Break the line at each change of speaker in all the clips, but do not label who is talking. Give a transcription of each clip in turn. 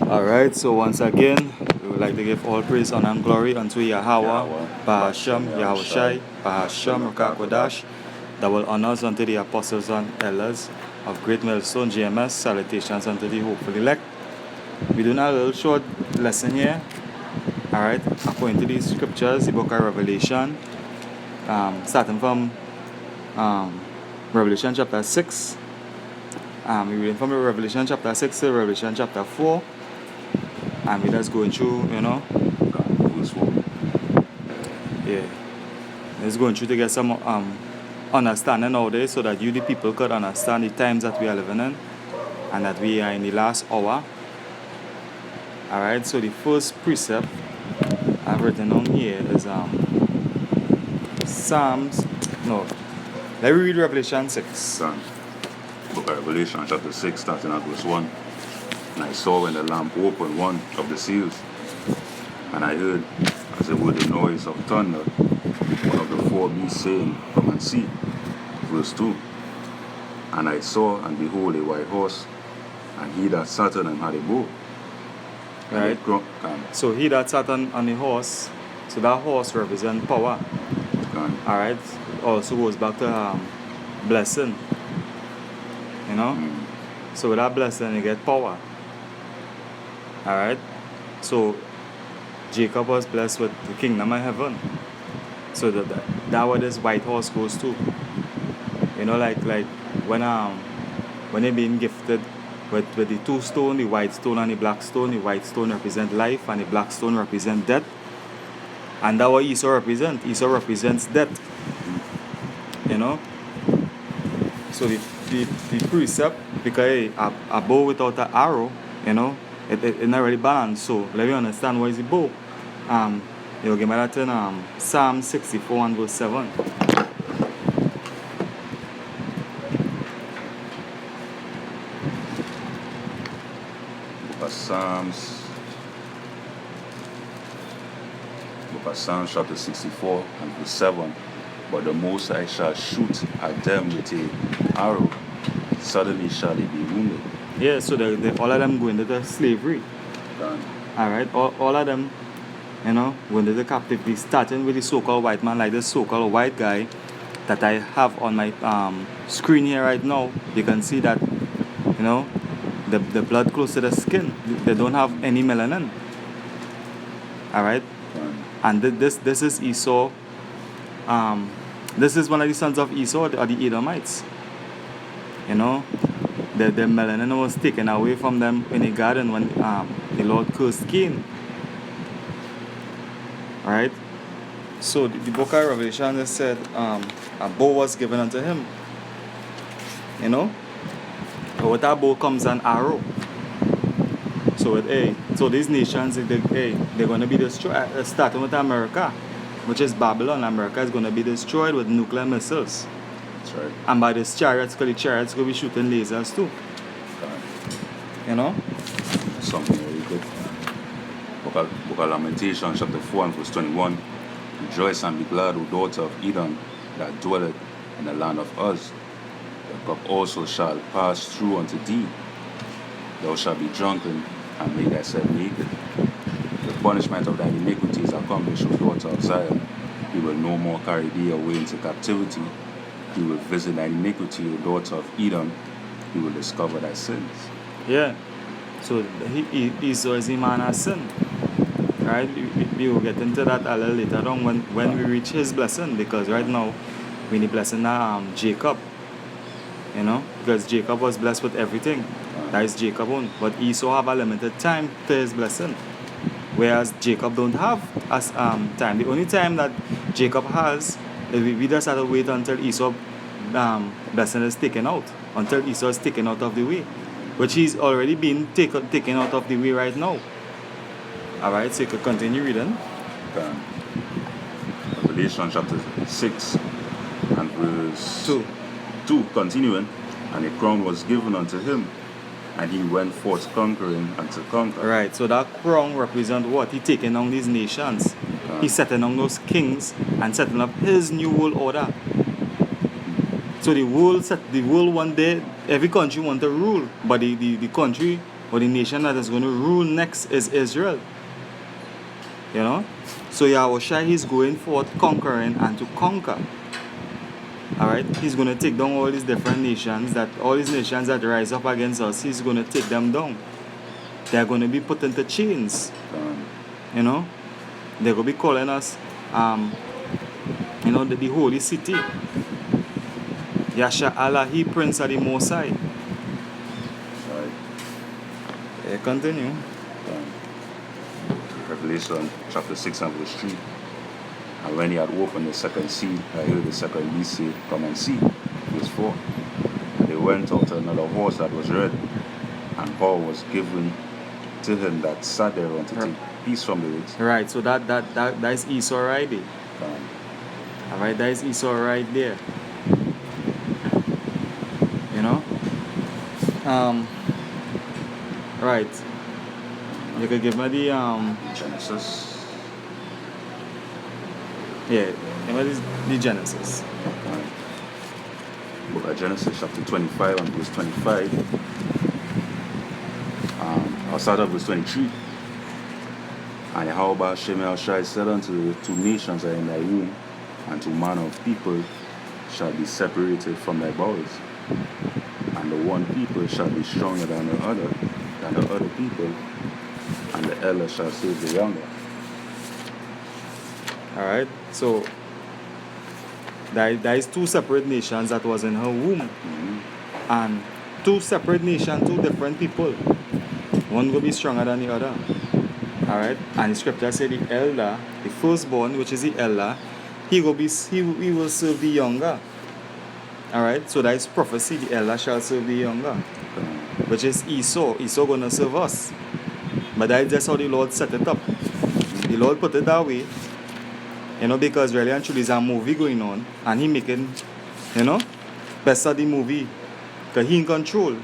Alright, so once again, we would like to give all praise, honor, and glory unto Yahweh, Bahasham, Yahushai, Bahasham, Rakakodash, double honors unto the apostles and elders of Great Millstone GMS, salutations unto the hopeful elect. We do a little short lesson here, alright, according to these scriptures, the book of Revelation, starting from Revelation chapter 6. We're reading from Revelation chapter 6 to Revelation chapter 4. And we're just going through,
Verse 4.
yeah, just going through to get some understanding nowadays so that you, the people, could understand the times that we are living in and that we are in the last hour. Alright, so the first precept I've written on here is Psalms. No, let me read Revelation 6.
Son. Book of Revelation chapter 6, starting at verse 1. And I saw when the lamp opened one of the seals, and I heard, as it were the noise of thunder, one of the four beasts saying, Come and see. Verse 2. And I saw, and behold, a white horse, and he that sat on him had a bow.
Right. So he that sat on the horse, so that horse represents power. Alright. Also goes back to blessing. So with that blessing you get power. Alright. So Jacob was blessed with the kingdom of heaven. So that what this white horse goes to. Like when they being gifted with the two stone, the white stone and the black stone. The white stone represent life and the black stone represent death. And that what Esau represents. Esau represents death. So the precept, because a bow without an arrow, it's not really balanced. So let me understand what is the bow. Give me that in Psalm 64 and verse 7.
Book of Psalms chapter 64 and verse 7. But the Most High shall shoot at them with an arrow, suddenly shall they be wounded.
Yeah, so all of them go into the slavery. Alright, all of them, go into the captivity, starting with the so-called white man, like this so-called white guy that I have on my screen here right now. You can see that, the blood close to the skin. They don't have any melanin. Alright? And this is Esau. This is one of the sons of Esau, or the Edomites. The melanin was taken away from them in the garden when the Lord cursed Cain. Alright? So the book of Revelation just said a bow was given unto him. But with that bow comes an arrow. So these nations, they're going to be destroyed, starting with America, which is Babylon. America is going to be destroyed with nuclear missiles.
That's right.
And by these chariots, because the chariots going to be shooting lasers too.
Something very good. Book of Lamentation, chapter 4 and verse 21. Rejoice and be glad, O daughter of Edom, that dwelleth in the land of Uz. The cup also shall pass through unto thee. Thou shalt be drunken, and make thyself naked. The punishment of thine iniquity is accomplished, O daughter of Zion. He will no more carry thee away into captivity. He will visit thy iniquity, O daughter of Edom. He will discover thy sins.
Yeah. So Esau is the man of sin. Right? We will get into that a little later on when we reach his blessing, because right now we need blessing Jacob. Because Jacob was blessed with everything. That is Jacob own. But Esau have a limited time to his blessing. Whereas Jacob don't have time. The only time that Jacob has, we just have to wait until Esau blessing is taken out. Until Esau is taken out of the way. Which he's already been taken out of the way right now. Alright, so you could continue reading.
Revelation chapter 6 and verse
2.
Continuing. And a crown was given unto him, and he went forth conquering and to conquer.
Right, so that crown represents what? He taking on these nations. He's setting on those kings and setting up his new world order. So the world one day, every country want to rule, but the country but the nation that is going to rule next is Israel. You know? So Yahushua, he's going forth conquering and to conquer. Alright? He's going to take down all these different nations, all these nations that rise up against us, he's going to take them down. They're going to be put into chains. You know? They're going to be calling us, you know, the holy city. Yasha Allah, he Prince of the Most High.
Right.
Yeah, continue.
Revelation chapter 6 and verse 3. And when he had opened the second seal, I heard the second beast say, Come and see. Verse 4. And they went out to another horse that was red, and power was given to him that sat thereon to take peace from the earth.
Right, so that is Esau right there. Alright, that is Esau right there. You know? Right. You could give me the
Genesis.
yeah, give me the Genesis.
Book of Genesis chapter 25 and verse 25. I'll start at verse 23. And Yahweh Shem Yahushai said unto the two nations that are in thy womb, and to manner of people shall be separated from thy bowels. And the one people shall be stronger than the other people, and the elder shall serve the younger.
Alright, so there is two separate nations that was in her womb. And two separate nations, two different people. One will be stronger than the other. Alright, and the scripture said the elder, the firstborn, which is the elder, he will serve the younger. Alright, so that is prophecy, the elder shall serve the younger. Which is Esau. Esau gonna serve us. But that is just how the Lord set it up. The Lord put it that way. You know, because really and truly there's a movie going on, and he making, you know, best of the movie. Because he in control.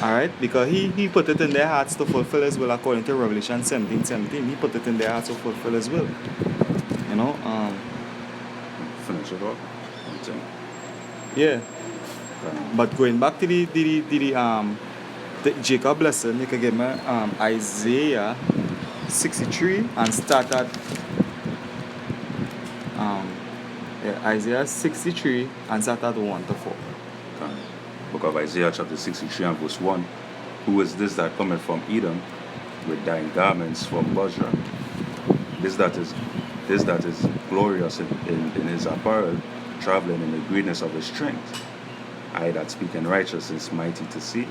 Alright? Because he put it in their hearts to fulfill his will according to Revelation 17:17. He put it in their hearts to fulfill his will. You know,
Finish it up.
yeah. But going back to the Jacob blessing, you can give me Isaiah 63 and start at Isaiah 63 and start at 1 to 4.
Book of Isaiah chapter 63 and verse 1. Who is this that cometh from Edom with thine garments from Bozrah? This that is glorious in his apparel, traveling in the greatness of his strength. I that speak in righteousness, mighty to see.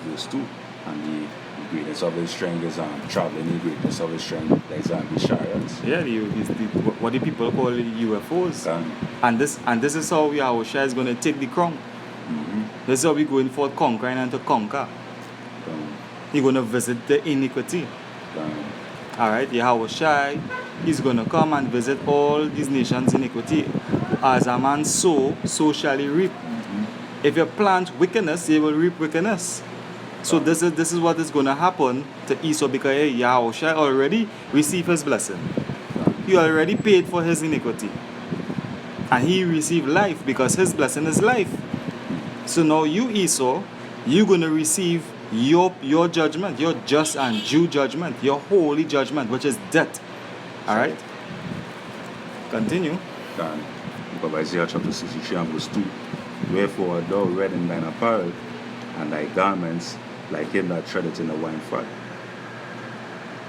Verse 2. And the greatness of his strength is traveling in the greatness of his strength. There's the chariots.
Yeah, what the people call UFOs. And this is how Yahushua is going to take the crown. This is how we're going for conquering and to conquer. He's going to visit the iniquity. Alright, Yahushua is going to come and visit all these nations' iniquity. As a man sow, so shall he reap. If you plant wickedness, you will reap wickedness. So this is what is going to happen to Esau, because Yahushua already received his blessing. He already paid for his iniquity. And he received life because his blessing is life. So now you, Esau, you're going to receive your judgment, your just and due judgment, your holy judgment, which is death. Alright? Continue.
Book of Isaiah chapter 63 and verse 2. Wherefore art thou red in thine apparel, and thy garments like him that treadeth in the wine fat.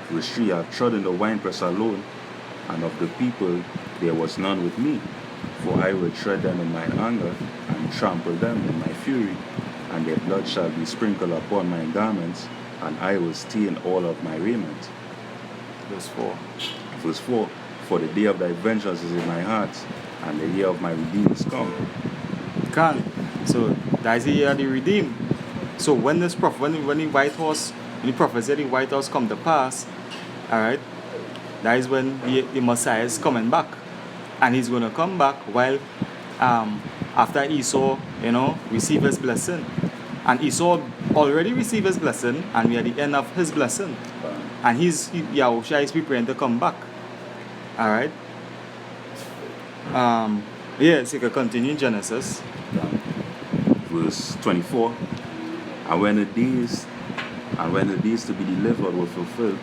Verse 3. I have trodden the winepress alone, and of the people there was none with me. For I will tread them in mine anger, and trample them in my fury, and their blood shall be sprinkled upon my garments, and I will stain all of my raiment.
Verse 4.
Verse 4. For the day of thy vengeance is in my heart, and the year of my redeemed is come.
So that is the year of the redeemed. So when this when the white horse, when the prophecy of the white horse come to pass, alright, that is when the Messiah is coming back. And he's going to come back while after Esau, you know, receive his blessing. And Esau already received his blessing, and we are at the end of his blessing. And Yahushua is preparing to come back. Alright? Yeah, so you can continue in Genesis.
Verse 24. And when the days to be delivered were fulfilled,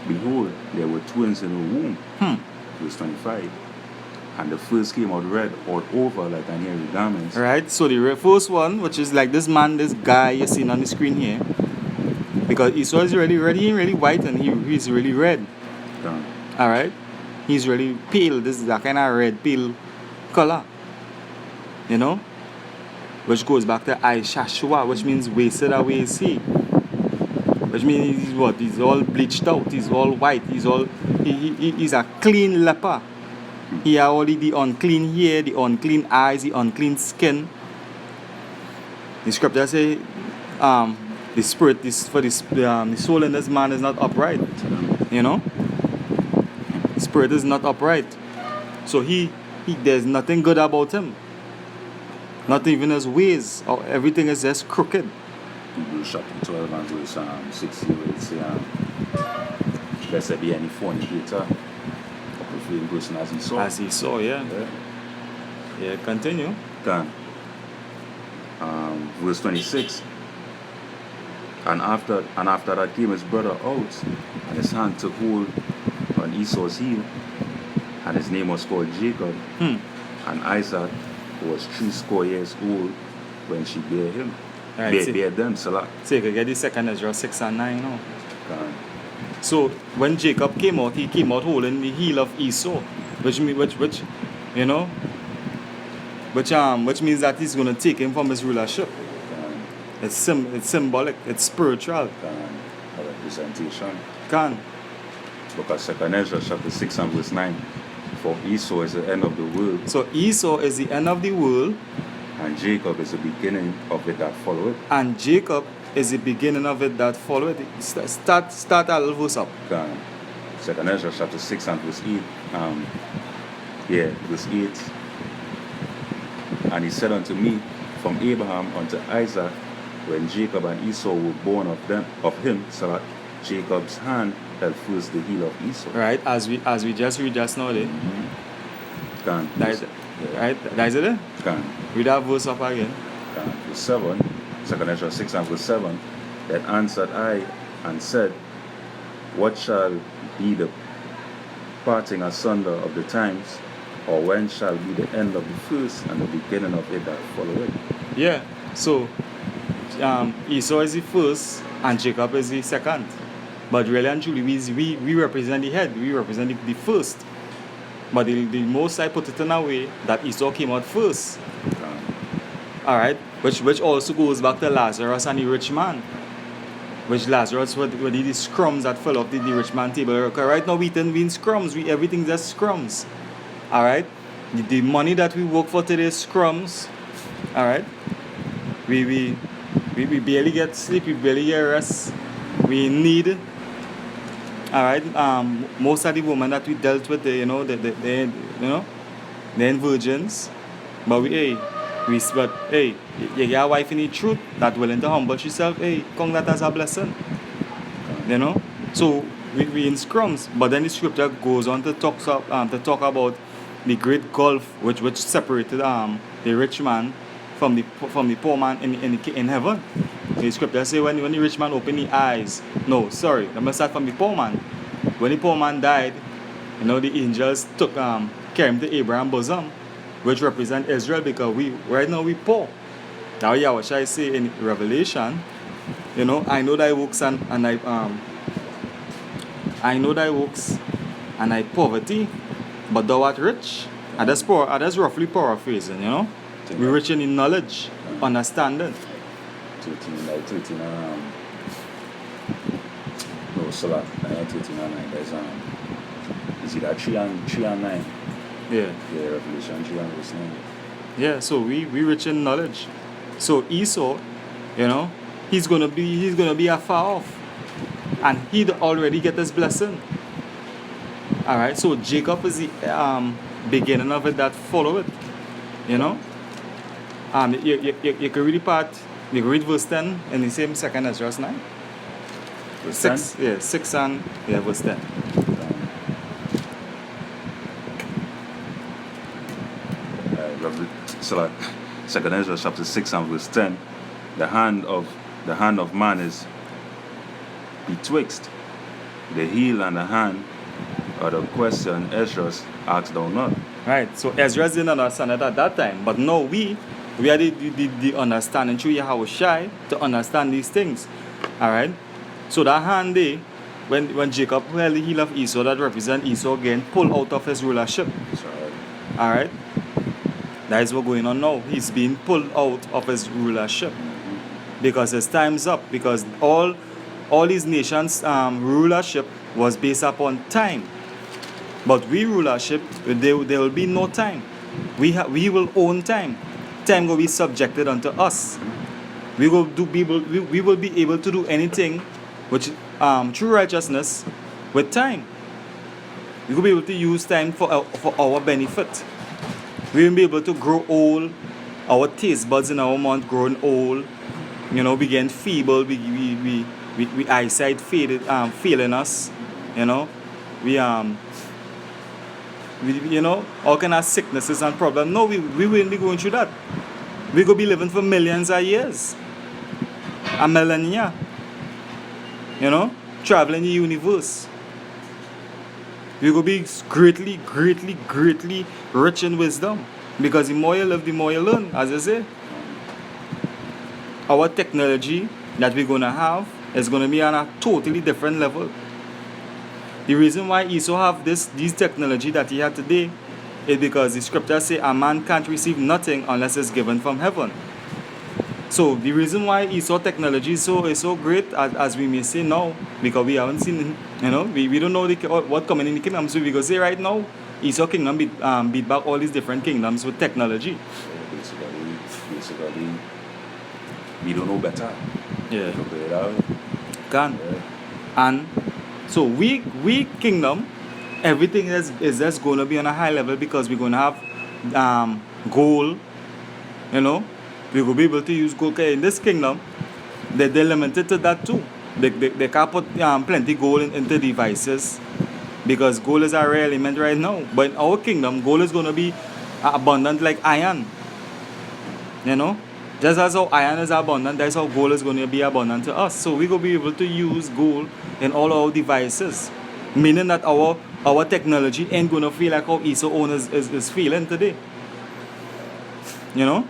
behold, there were twins in the womb. Verse 25. And the first came out red all over like an hairy garment.
Right? So the first one, which is like this man, this guy you're seeing on the screen here, because Esau is really really white and he's really red.
Gone.
Alright? He's really pale. This is that kind of red pale color. You know? Which goes back to Aishashua, which means wasted away is he. Which means he's what? He's all bleached out, he's all white, he's a clean leper. He has only the unclean hair, the unclean eyes, the unclean skin. The scripture say, the spirit the soul in this man is not upright. You know, the spirit is not upright. So he there's nothing good about him. Not even his ways, or everything is just crooked.
Hebrews chapter 12 and verse 60, where it says, lest there be any fornicator, profane person as he saw.
As he saw, yeah. Yeah, continue.
Gone. Verse 26. And after that came his brother out, and his hand took hold on Esau's heel, and his name was called Jacob. And Isaac was 80 years old when she bare him.
Right,
Bear them, Salah.
So you can get the second Ezra 6 and 9 now.
Gone.
So when Jacob came out, he came out holding the heel of Esau, which means that he's going to take him from his rulership.
Gone.
It's symbolic, it's spiritual.
Gone. A representation.
Can.
Because 2 Ezra chapter 6 and verse 9. For Esau is the end of the world,
So Esau is the end of the world,
and Jacob is the beginning of it that follow it.
and Jacob is the beginning of it that follow it. Start a little verse up.
Gone. 2 Ezra chapter 6 and verse 8. Verse 8. And he said unto me, from Abraham unto Isaac, when Jacob and Esau were born of him, so that Jacob's hand held first the heel of Esau.
Right, as we just read just now there.
Gone.
Right, that's it.
Gone.
Read that verse up again.
Verse 7, 2 Ezra 6 and verse 7, then answered I and said, what shall be the parting asunder of the times, or when shall be the end of the first and the beginning of it that follow it?
Yeah. So Esau is the first and Jacob is the second. But really and truly, we represent the head, we represent the first. But the Most High put it in a way that Esau came out first. Alright? Which also goes back to Lazarus and the rich man. Which Lazarus were the scrums that fell off the rich man table. Right now we in scrums, everything just scrums. Alright? The money that we work for today is scrums. Alright? We barely get sleep, we barely get rest. We need, alright, most of the women that we dealt with, they're virgins. But you get a wife in the truth that willing to humble yourself, count that as a blessing. You know? So we in scrums, but then the scripture goes on to talk about the great gulf which separated the rich man from the poor man in heaven. The scripture say when the rich man opened the eyes. No, sorry, let me start from the poor man. When the poor man died, the angels took carried him to Abraham's bosom, which represent Israel, because right now we poor. Now what shall I say in Revelation? I know thy works and thy poverty, but thou art rich. And that's roughly paraphrasing, We're rich in knowledge, understanding.
13 no, Salah, 13 and 9, there's is it that 3 and 9?
Yeah.
Yeah, Revelation 3 and verse 9.
Yeah, so we rich in knowledge. So Esau, he's gonna be afar off. And he'd already get his blessing. Alright, so Jacob is the beginning of it that follow it. You can read the part, you can read verse 10 in the same second as verse 9.
Verse
6,
10?
yeah, 6 and verse 10.
So like 2 Ezra chapter 6 and verse 10, the hand of the hand of man is betwixt the heel and the hand, or the question Esdras asked thou not.
Right. So Ezra didn't understand it at that time. But now we are the understanding through Yahushai to understand these things. Alright? So that hand there, when Jacob held the heel of Esau, that represent Esau again, pulled out of his rulership.
That's right.
Alright? That is what's going on now. He's being pulled out of his rulership. Because his time's up. Because all these nations' rulership was based upon time. But we rulership, there will be no time. We will own time. Time will be subjected unto us. We will be able to do anything which through righteousness with time. We will be able to use time for our benefit. We will be able to grow old. Our taste buds in our mouth growing old. You know, we getting feeble. We eyesight faded, failing us. You know, you know, all kind of sicknesses and problems. No, we won't be going through that. We could be living for millions of years. A millennia. You know, traveling the universe. We could be greatly, greatly, greatly rich in wisdom. Because the more you live, the more you learn, as I say. Our technology that we're going to have is going to be on a totally different level. The reason why Esau have these technology that he had today is because the scriptures say a man can't receive nothing unless it's given from heaven. So the reason why Esau technology is so great as we may say now, because we haven't seen, you know, we don't know what coming in the kingdom. So we can say right now, Esau kingdom beat back all these different kingdoms with technology.
Basically, we don't know better.
Yeah.
To put it out.
Can.
Yeah.
And so we kingdom, everything is just going to be on a high level because we're going to have gold, you know. We will be able to use gold. In this kingdom, they're limited to that too. They can't put plenty gold into devices because gold is a rare element right now. But in our kingdom, gold is going to be abundant like iron. You know? Just as how iron is abundant, that's how gold is going to be abundant to us. So we're going to be able to use gold in all our devices. Meaning that our technology ain't going to feel like how Esau owners is feeling today. You know?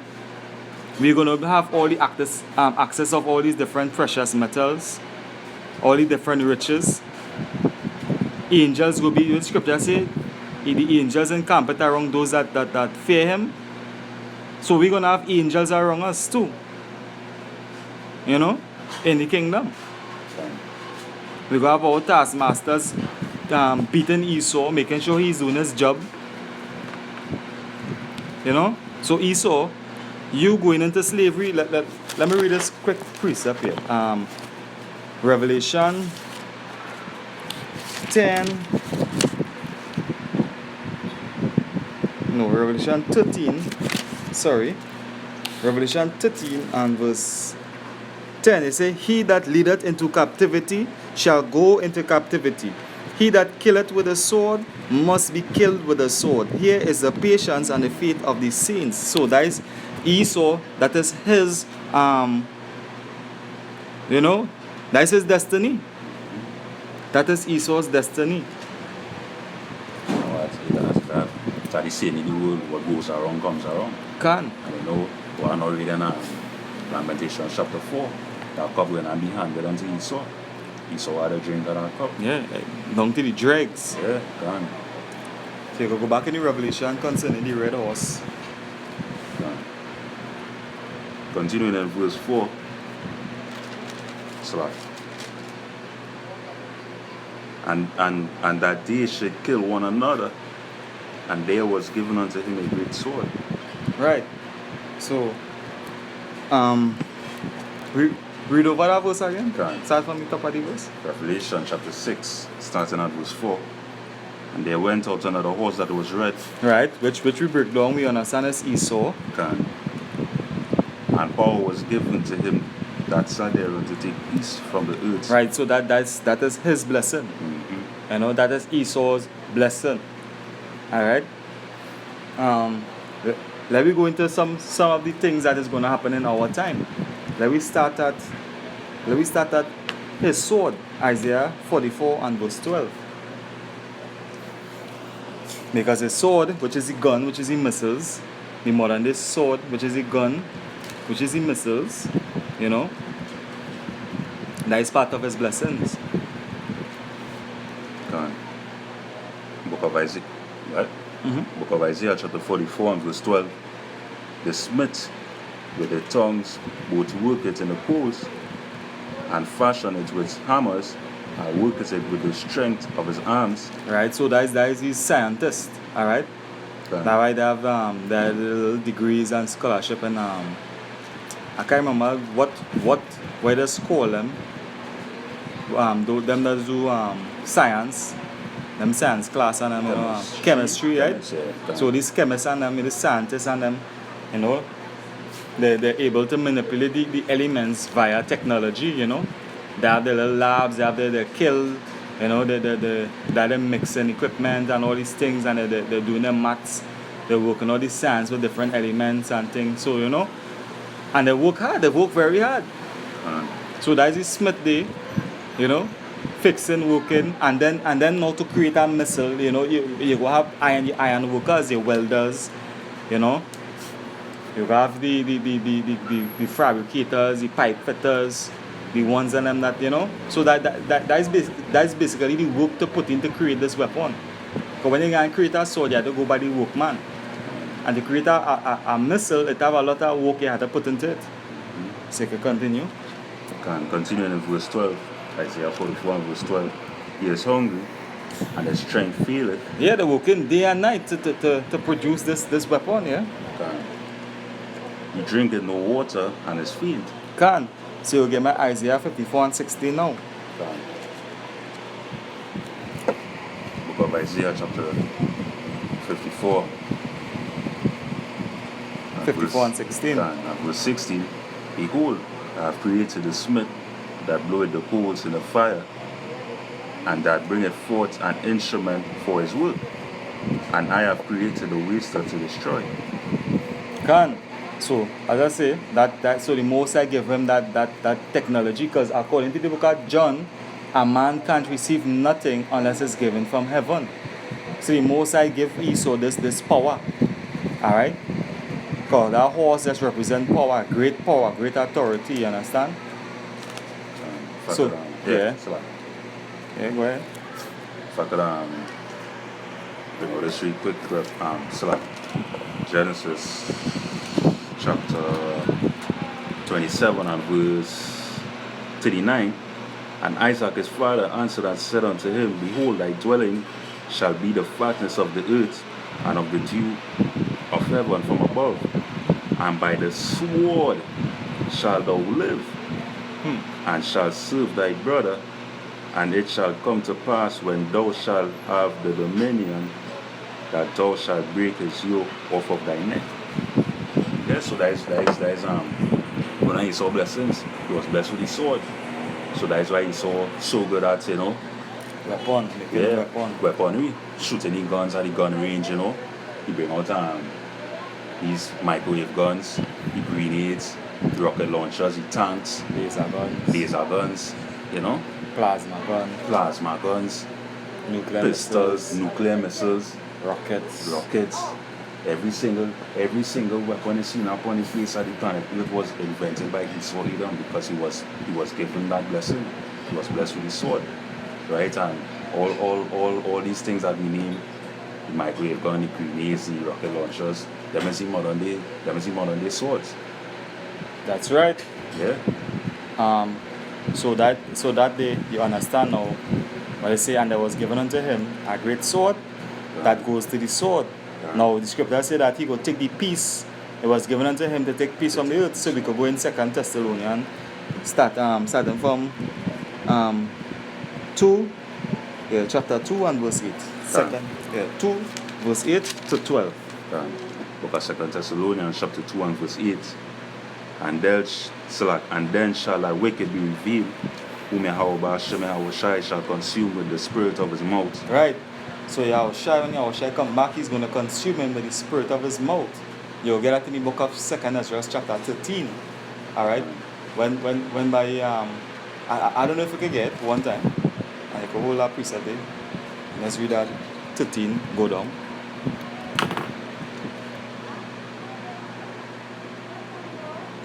We're going to have all the access of all these different precious metals, all the different riches. Angels will be, the scripture say, the angels encamped around those that fear him. So we're going to have angels around us too. You know, in the kingdom. We're going to have our taskmasters beating Esau, making sure he's doing his job. You know, so Esau, you going into slavery, let me read this quick precept here. Revelation 10. No, Revelation 13. Sorry. Revelation 13 and verse 10. It says, he that leadeth into captivity shall go into captivity. He that killeth with a sword must be killed with a sword. Here is the patience and the faith of the saints. So that is Esau, that is his, you know, that is his destiny. That is Esau's destiny.
That's the saying in the world, what goes around comes around.
Can.
And you know, we're not reading Lamentation chapter 4. That cup going to be handed unto Esau. Esau had a drink of that cup.
Yeah, down to the dregs.
Yeah, can.
So you can go back in the Revelation concerning the red horse.
Continuing in verse 4. Slack. And that they should kill one another, and there was given unto him a great sword.
Right. So, read over that verse again.
Can.
Start from the top of the verse.
Revelation chapter 6, starting at verse 4. And there went out another horse that was red.
Right, which we break down, we understand as Esau.
Can. And power was given to him that sat thereon to take peace from the earth.
Right, so that is his blessing.
Mm-hmm.
You know, that is Esau's blessing. Alright. Let me go into some of the things that is going to happen in our time. Let me start at Let me start at his sword, Isaiah 44 and verse 12. Because his sword, which is the gun, which is the missiles, the modern day sword, which is the gun, which is the missiles, you know, that is part of his blessings.
Gone. Book of Isaiah, right?
Mm-hmm.
Book of Isaiah chapter 44 and verse 12. The smith with the tongues both work it in the coals and fashion it with hammers and work it with the strength of his arms.
Right, so that is his scientist, all right?
Gone.
That's why they have their little degrees and scholarship and I can't remember where they call them. Them that do science, them science class and them, you know, chemistry, right?
Yeah,
So these chemists and them, the scientists and them, you know, they're able to manipulate the elements via technology, you know. They have their little labs, they have their kill, you know, they're mixing equipment and all these things, and they're doing their maths, they're working all these science with different elements and things, so, you know, and they work hard, they work very hard. So that is the Smith day, you know, fixing, working, and then now to create a missile, you know, you go have iron workers, the welders, you know. You have the fabricators, the pipe fitters, the ones and them that, you know. So that is basically the work to put in to create this weapon. Because when you can create a sword, you have to go by the workman. And to create a missile, it have a lot of work you have to put into it. So you can continue.
Can continue in verse 12. Isaiah 44 and verse 12. He is hungry and his strength faileth.
Yeah, they're working day and night to produce this weapon, yeah.
He drinketh no water and is faint.
Can. So you get my Isaiah 54 and 16 now.
Book of Isaiah chapter 54.
54 and 16.
And verse 16. Behold, I have created the smith that bloweth the coals in the fire, and that bringeth forth an instrument for his work. And I have created a waster to destroy.
Can. So, as I say, that so the Most I give him that technology, because according to the book of John, a man can't receive nothing unless it's given from heaven. So the Most I give Esau this power. Alright? Because that horse just represents power, great authority, you understand? So, yeah. Yeah, go ahead.
If I could bring all this real quick, Genesis chapter 27 and verse 39. And Isaac his father answered and said unto him, Behold, thy dwelling shall be the fatness of the earth, and of the dew of heaven from above, and by the sword shalt thou live, and shalt serve thy brother. And it shall come to pass, when thou shalt have the dominion, that thou shalt break his yoke off of thy neck. Yeah, so that is when he saw blessings, he was blessed with his sword. So that is why he saw so good at, you know, weaponry, shooting the guns at the gun range, you know. He bring out these microwave guns, the grenades, the rocket launchers, the tanks, laser guns, you know, plasma guns, pistols, nuclear missiles, rockets. Every single weapon is seen upon the face of the planet Earth was invented by Esau Edom, because he was given that blessing. He was blessed with his sword, right? And all these things that we name, the microwave gun, the grenades, the rocket launchers, them is the modern day swords.
That's right.
Yeah.
So that day you understand now what I say, and there was given unto him a great sword that goes to the sword. Now the scripture said that he could take the peace. It was given unto him to take peace from the earth. So we could go in 2 Thessalonians, starting from chapter 2 and verse 8. 2 verse 8 to 12.
Book of 2 Thessalonians chapter 2 and verse 8. And then shall thy wicked be revealed, whom Yahushua shall consume with the spirit of his mouth.
Right. So when Yahushua come back, he's going to consume him with the spirit of his mouth. You'll get that in the book of 2 Ezra chapter 13. Alright? When by I don't know if we can get it one time. I can hold that preset there. Let's read that 13, go down.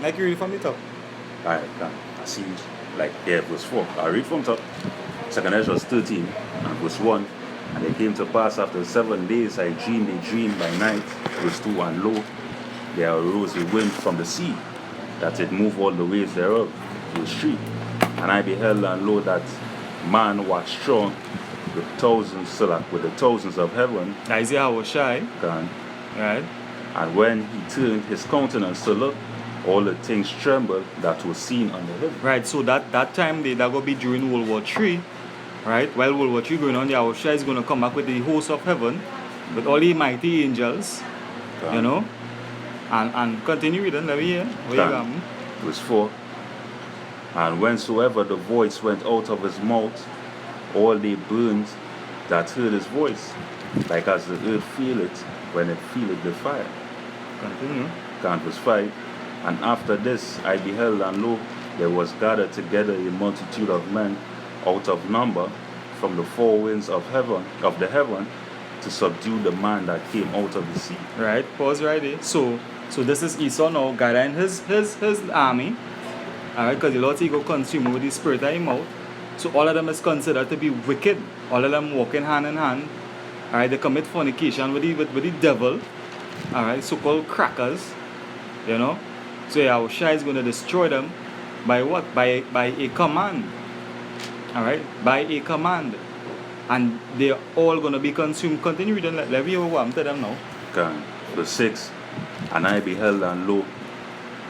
Like you read from the top.
I see, like, here, verse 4. I read from top. 2nd Ezra 13, and verse 1. And it came to pass after 7 days, I dreamed a dream by night. Verse 2, and lo, there arose a wind from the sea, that it moved all the waves thereof. Verse 3. And I beheld, and lo, that man was strong with thousands, so like with the thousands of heaven.
Isaiah was shy,
Gone.
right?
And when he turned his countenance to look, all the things trembled that was seen under him.
Right, so that time that going to be during World War III, right? While World War III going on, the Yahushua is going to come back with the host of heaven, with all the mighty angels,
Gone.
you know, and continue with it. Let me hear. Where you
Gone.
going?
Verse 4. And whensoever the voice went out of his mouth, all they burned that heard his voice, like as the earth feeleth when it feeleth the fire.
Continue.
Gone. Verse 5. And after this I beheld, and lo, there was gathered together a multitude of men out of number from the four winds of the heaven, to subdue the man that came out of the sea.
Right, pause right there. So this is Esau now gathering his army. Alright, because the Lord say he go consume with the spirit of his mouth. So all of them is considered to be wicked. All of them walking hand in hand. Alright, they commit fornication with the devil. Alright, so-called crackers. You know? So Yahushua is going to destroy them by what? By a command. Alright? By a command. And they're all going to be consumed. Continue reading. Let me hear what I'm telling them now.
Gone. Verse 6. And I beheld, and lo,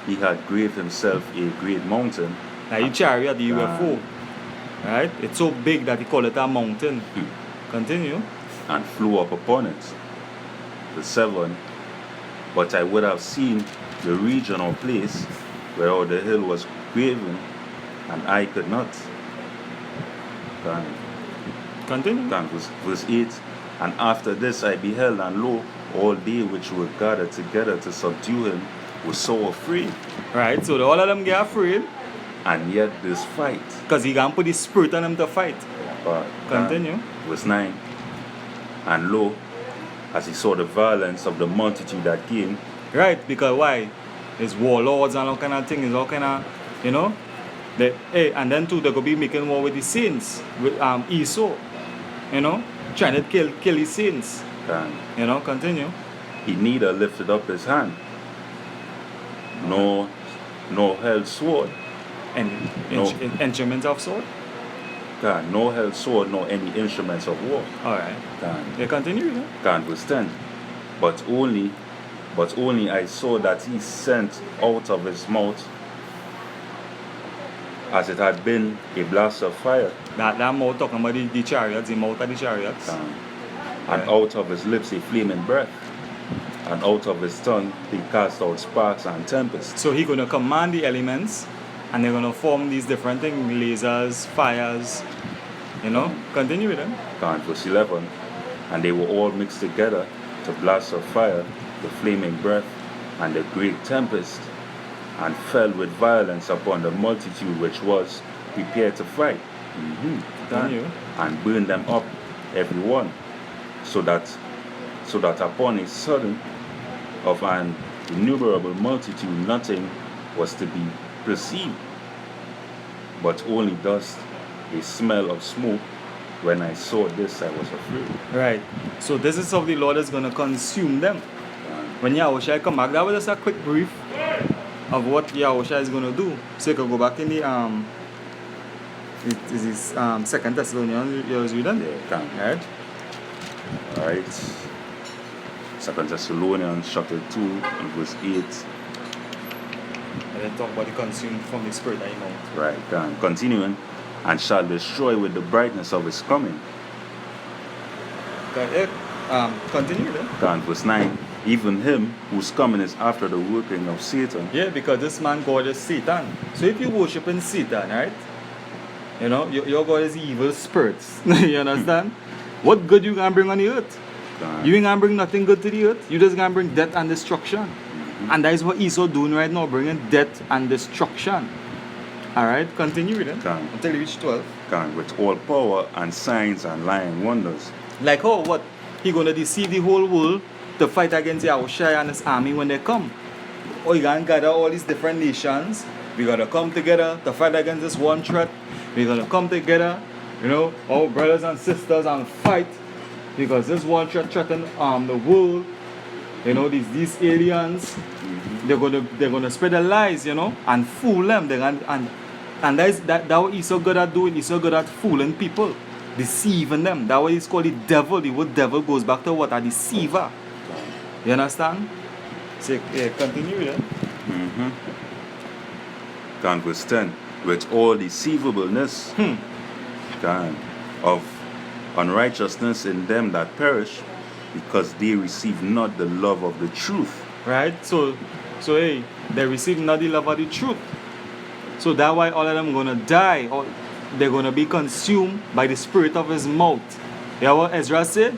he had graved himself a great mountain.
Now the chariot, the UFO. Right? It's so big that he call it a mountain. Continue.
And flew up upon it. Verse 7. But I would have seen the region or place where all the hill was graven, and I could not. Gone.
Continue.
Gone. Verse 8. And after this I beheld, and lo, all they which were gathered together to subdue him were so afraid.
Right, so all of them get afraid
And yet this fight.
because he can put his spirit on them to fight. Continue.
Verse 9. And lo, as he saw the violence of the multitude that came.
Right, because why? It's warlords and all kind of things, all kind of, you know. And then too, they could be making war with the saints, with Esau, you know, trying to kill his saints.
And
You know, continue.
he neither lifted up his hand, nor held sword.
And
No.
instruments of sword.
God, nor held sword, nor any instruments of war.
Alright.
God,
They continue, you know.
God, verse 10. But only I saw that he sent out of his mouth, as it had been a blast of fire,
That mouth talking about the chariots, the mouth of the chariots.
and
Right.
out of his lips a flaming breath, and out of his tongue he cast out sparks and tempests.
So he gonna command the elements and they're gonna form these different things, lasers, fires, you know. Continue with them.
God, verse 11. And they were all mixed together to blasts of fire, the flaming breath, and the great tempest, and fell with violence upon the multitude which was prepared to fight.
Continue.
And burned them up every one, so that upon a sudden of an innumerable multitude nothing was to be perceived, but only dust, a smell of smoke. When I saw this, I was afraid.
Right. So this is how the Lord is gonna consume them. When Yahushua come back, that was just a quick brief of what Yahushua is gonna do. So you can go back in the it is 2nd Thessalonians you was reading.
Yeah, can.
Right?
Alright. 2 Thessalonians chapter 2 and verse 8.
And then talk about the consumed from the spirit that he mouth.
Right, can. Continuing. And shall destroy with the brightness of his coming.
Continue then.
Can. Verse 9. Even him whose coming is after the working of Satan.
Yeah, because this man God is Satan. So if you worshiping Satan, right? You know, your God is evil spirits. You understand? What good you gonna bring on the earth?
Can.
You ain't gonna bring nothing good to the earth. You just gonna bring death and destruction. And that is what Esau doing right now, bringing death and destruction. Alright, continue reading
Can.
until you reach 12.
Can, with all power and signs and lying wonders.
Like how what? He gonna deceive the whole world to fight against Yahushua and his army when they come. Or he gonna gather all these different nations. We gotta come together to fight against this one threat. We gonna come together, you know, our brothers and sisters, and fight because this one threat threaten the world. You know, these aliens, they're gonna spread the lies, you know, and fool them. And that what he's so good at doing. He's so good at fooling people, deceiving them. That what he's called the devil. The word devil goes back to what? A deceiver. You understand? So yeah, continue then.
Can, verse 10, with all deceivableness, can, of unrighteousness in them that perish, because they receive not the love of the truth.
Right? So hey, they receive not the love of the truth. So that's why all of them gonna die, or they're gonna be consumed by the spirit of his mouth. You know what Ezra said?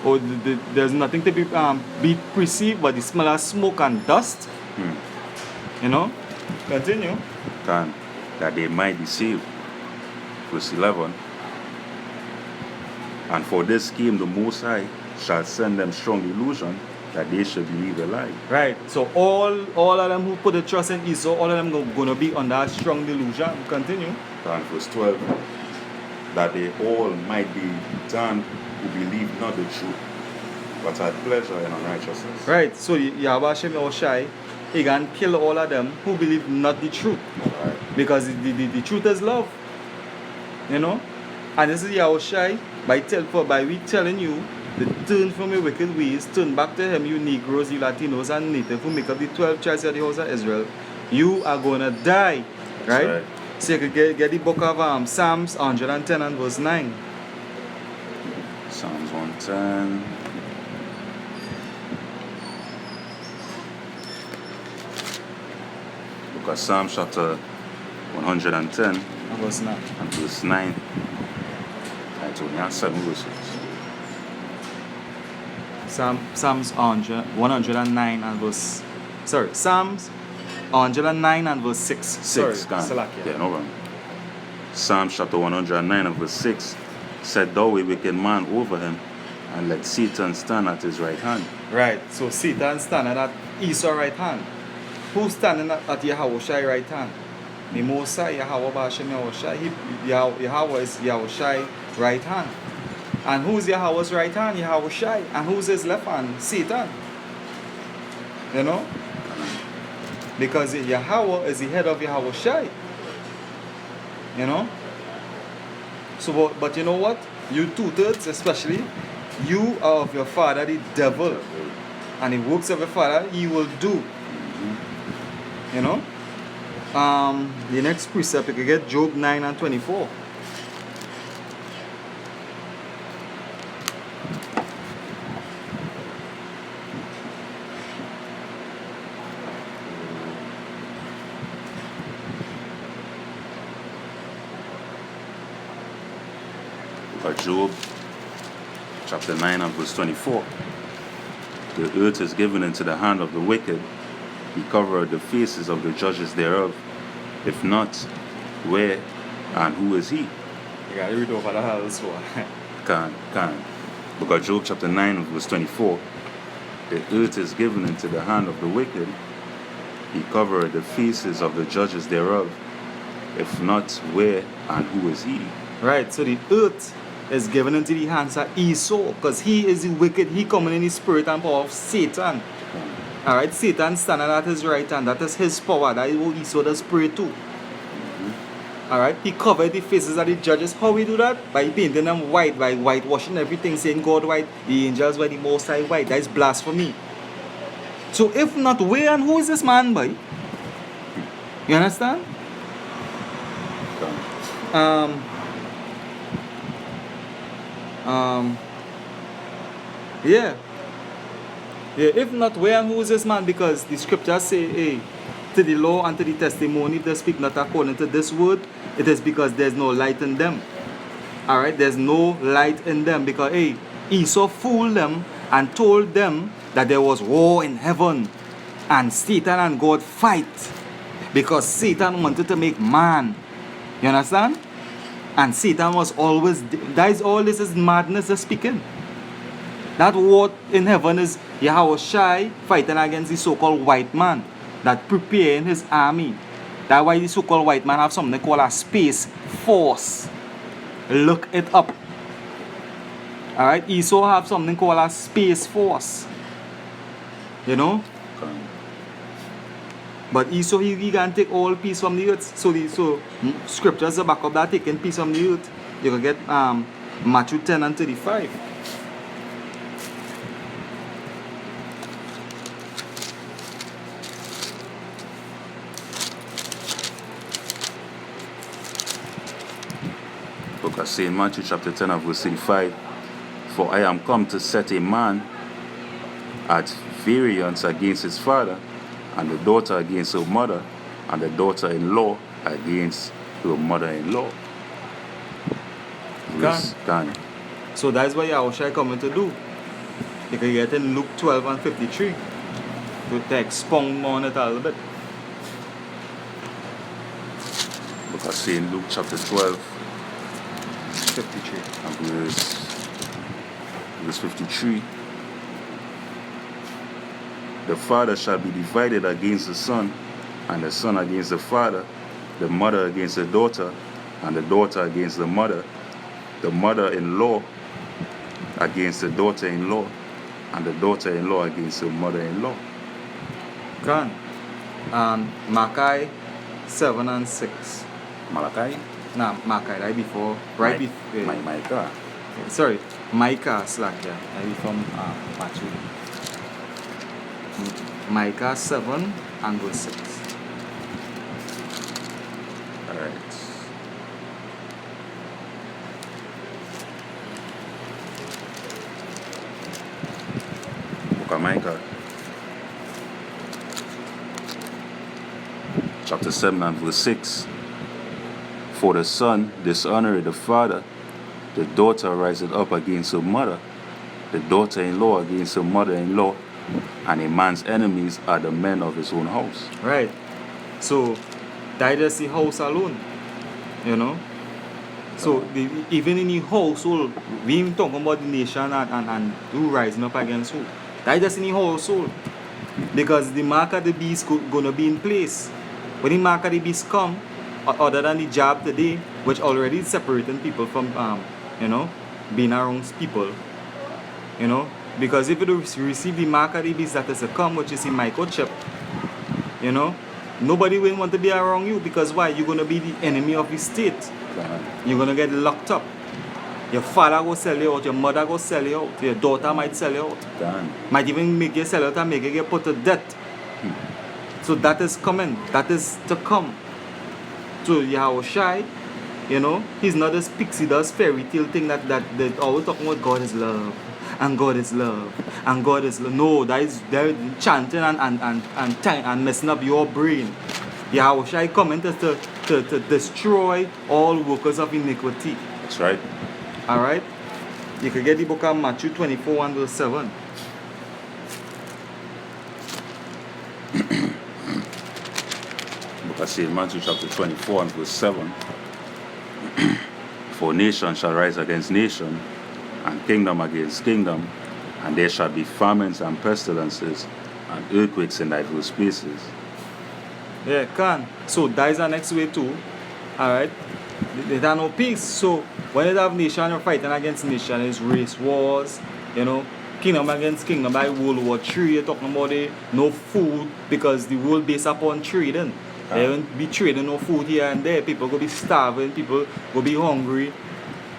Or there's nothing to be perceived but the smell of smoke and dust. You know? Continue.
Can, that they might deceive. Verse 11. And for this scheme the Most High shall send them strong delusion, that they should believe a lie.
Right. So all of them who put the trust in Esau, all of them gonna be under a strong delusion. Continue.
And verse 12. That they all might be damned who believe not the truth, but had pleasure in unrighteousness.
Right. So Yahweh Hashem Yahushai, he can kill all of them who believe not the truth.
Right.
Because the truth is love. You know? And this is Yahushai by we telling you to turn from your wicked ways, turn back to him, you Negroes, you Latinos and Native who make up the 12 tribes of the house of Israel. You are gonna die. Right?
Right.
So you could get the book of Psalms 110 and verse 9.
Psalms 110. Book of Psalms chapter 110
And verse 9.
and verse 9. It's only has 7 verses.
Psalms 109 and verse. Sorry, Psalms 109 and verse 6.
6,
Sorry, Salakia.
yeah, no wrong. Psalms chapter 109 and verse 6. Set thou a wicked man over him, and let Satan stand at his right hand.
Right, so Satan standing at Esau's right hand. Who's standing at Yahushai's right hand? The Mosai, Yahweh Bashem Yahushai. Yahweh is Yahushai's right hand. And who's Yahweh's right hand? Yahushai. And who's his left hand? Satan. You know? Because Yahweh is the head of Yahushai. You know? So, but you know what? You 2/3 especially, you are of your father, the devil. And the works of your father, he will do. You know? The next precept, you can get Job 9 and 24.
Job chapter 9 and verse 24. The earth is given into the hand of the wicked. He covered the faces of the judges thereof. If not, where and who is he?
You gotta read over the house.
Can. Book of Job chapter 9 and verse 24. The earth is given into the hand of the wicked. He covered the faces of the judges thereof. If not, where and who is he?
Right, so the earth is given into the hands of Esau, because he is the wicked. He coming in the spirit and power of Satan. Alright, Satan standing at his right hand. That is his power. That is what Esau does pray to. Alright, he covered the faces of the judges. How we do that? By painting them white, by whitewashing everything, saying God white, the angels white, the Most High white. That is blasphemy. So if not, where and who is this man by? You understand? Yeah. If not, where and who is this man? Because the scriptures say, hey, to the law and to the testimony, if they speak not according to this word, it is because there's no light in them. Alright, there's no light in them because, hey, Esau fooled them and told them that there was war in heaven and Satan and God fight because Satan wanted to make man You understand? And Satan was always, all this is madness just speaking. That war in heaven is Yahushua fighting against the so-called white man that preparing his army. That's why the so-called white man have something called a space force. Look it up. Alright, Esau have something called a space force. You know? But Esau, he can take all peace from the earth. So scriptures are back up that taking peace from the earth. You can get Matthew 10 and 35.
Book of St. Matthew chapter 10 and verse 35. For I am come to set a man at variance against his father, and the daughter against her mother, and the daughter-in-law against her mother-in-law. Done.
So that's what Yahushua coming to do. You can get in Luke 12 and 53 to expound more on it a little bit.
Book of St. Luke chapter 12
53
and verse 53. The father shall be divided against the son, and the son against the father, the mother against the daughter, and the daughter against the mother-in-law against the daughter-in-law, and the daughter-in-law against the mother-in-law.
Can. Malachi 7 and 6.
Malachi?
Nah, Malachi, right before.
Micah.
Sorry, Micah slack, yeah. Right before Matthew. Micah 7 and verse 6.
Alright. Book of Micah chapter 7 and verse 6. For the son dishonored the father, the daughter riseth up against her mother, the daughter-in-law against her mother-in-law, and a man's enemies are the men of his own house.
Right. So that is the house alone. You know? So even in the household, we even talking about the nation and who rising up against who. That is in the household. Because the mark of the beast gonna be in place. When the mark of the beast come, other than the job today, which already is separating people from being around people. You know? Because if you receive the mark of the beast that is to come, which is the microchip, you know, nobody will want to be around you. Because why? You're going to be the enemy of the state. You're going to get locked up. Your father will sell you out. Your mother will sell you out. Your daughter might sell you out. Might even make you sell out and make you get put to death. So that is coming. That is to come. So Yahushua, you know, he's not this pixie dust fairy tale thing that they always talking about God is love. And God is love. And God is love. No, they're chanting and messing up your brain. Yahushua coming to destroy all workers of iniquity.
That's right.
Alright? You can get the book of Matthew 24 and verse 7.
Book of St. Matthew chapter 24 and verse 7. For nation shall rise against nation, and kingdom against kingdom, and there shall be famines and pestilences and earthquakes in diverse places.
Yeah, can. So that is the next way too. Alright? They have no peace. So when you have nation, you're fighting against nation, it's race wars, you know, kingdom against kingdom. By World War III, you're talking about no food because the world based upon trading. They won't be trading no food here and there. People go be starving, people go be hungry.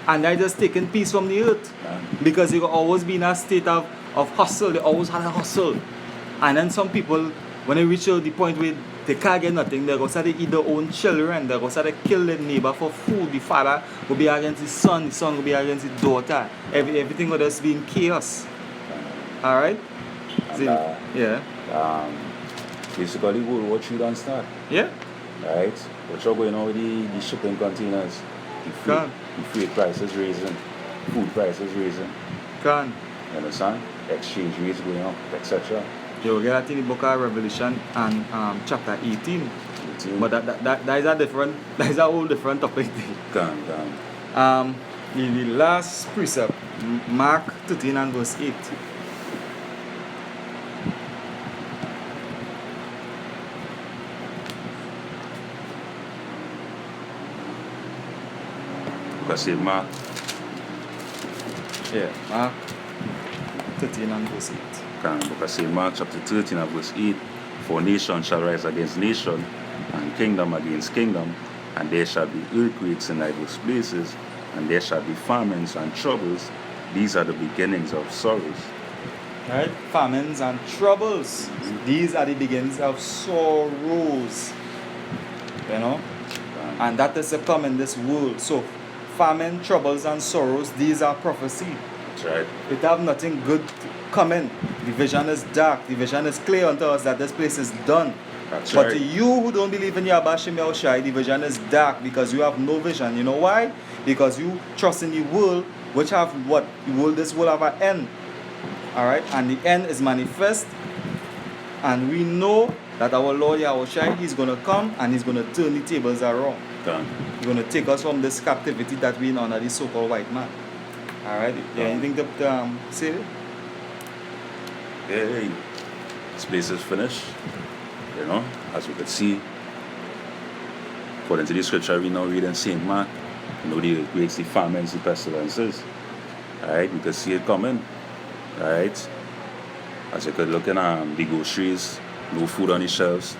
And they're just taking peace from the earth. Because they always be in a state of hustle. They always had a hustle. And then some people, when they reach the point where they can't get nothing, they go start to eat their own children. They go start to kill their neighbor for food. The father will be against his son. The son will be against his daughter. Everything will just be in chaos. Alright? Yeah.
Basically, World War III don't start.
Yeah.
Right? What's going on with the shipping containers? The freight prices raising, food prices raising. You understand? Exchange rates going up, etc.
You will get that in the book of Revelation and chapter 18. But that is a different, that is a whole different topic.
Gone.
The last precept, Mark 13 and verse 8.
Because say Mark,
Yeah, Mark 13 and verse 8.
because say Mark chapter 13 and verse 8, for nation shall rise against nation, and kingdom against kingdom, and there shall be earthquakes in diverse places, and there shall be famines and troubles. These are the beginnings of sorrows.
Right? Famines and troubles. These are the beginnings of sorrows. You know? And that is to come in this world. So, famine, troubles, and sorrows, these are prophecy.
That's right.
It have nothing good coming. The vision is dark. The vision is clear unto us that this place is done.
That's
But
right.
to you who don't believe in Yahweh Shem Yahushai, the vision is dark because you have no vision. You know why? Because you trust in the world, which have what? This world have an end. Alright? And the end is manifest. And we know that our Lord Yahushai, He's going to come and He's going to turn the tables around.
Gone.
He's going to take us from this captivity that we're in under the so-called white man. Alright? Yeah, anything to say?
Hey, this place is finished. You know, as we could see, according to the scripture we now read in St. Mark, you know, the earthquakes, the famines, the pestilences. Alright, we could see it coming. Alright, as you could look in the groceries, no food on the shelves.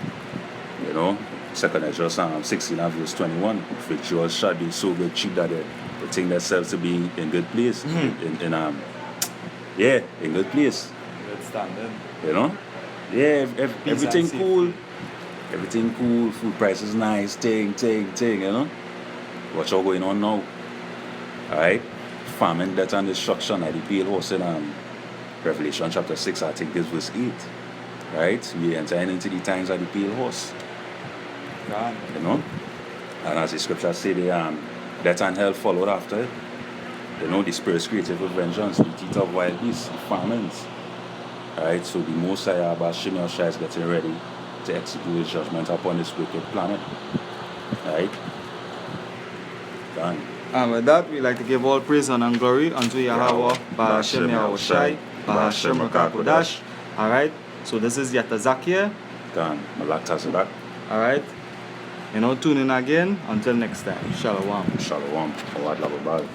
You know, 2nd Ezra 16 and verse 21, victuals shall be so good cheap that they think themselves to be in good place. In good place.
Good standing.
You know? Yeah, everything
and
cool. Everything cool, food prices nice, thing, you know? What's all going on now? Alright? Famine, death and destruction at the pale horse in Revelation chapter 6, I think this verse 8. Right? We entering into the times of the pale horse.
God.
You know? And as the scriptures say, death and hell followed after it. You know, the spirit's creative with vengeance, the teeth of wild beasts, famines. Alright, so the Most High Abba Shem Yahushai is getting ready to execute his judgment upon this wicked planet. Alright? Done.
And with that, we like to give all praise and glory unto Yahweh, Bahashem Yahushai, Bahashem Rakakodash. Alright, so this is Yata Zakia.
Done. Malak Tazadak.
Alright, you know, tune in again. Until next time. Shalom.
Shalom. Awad Lababal.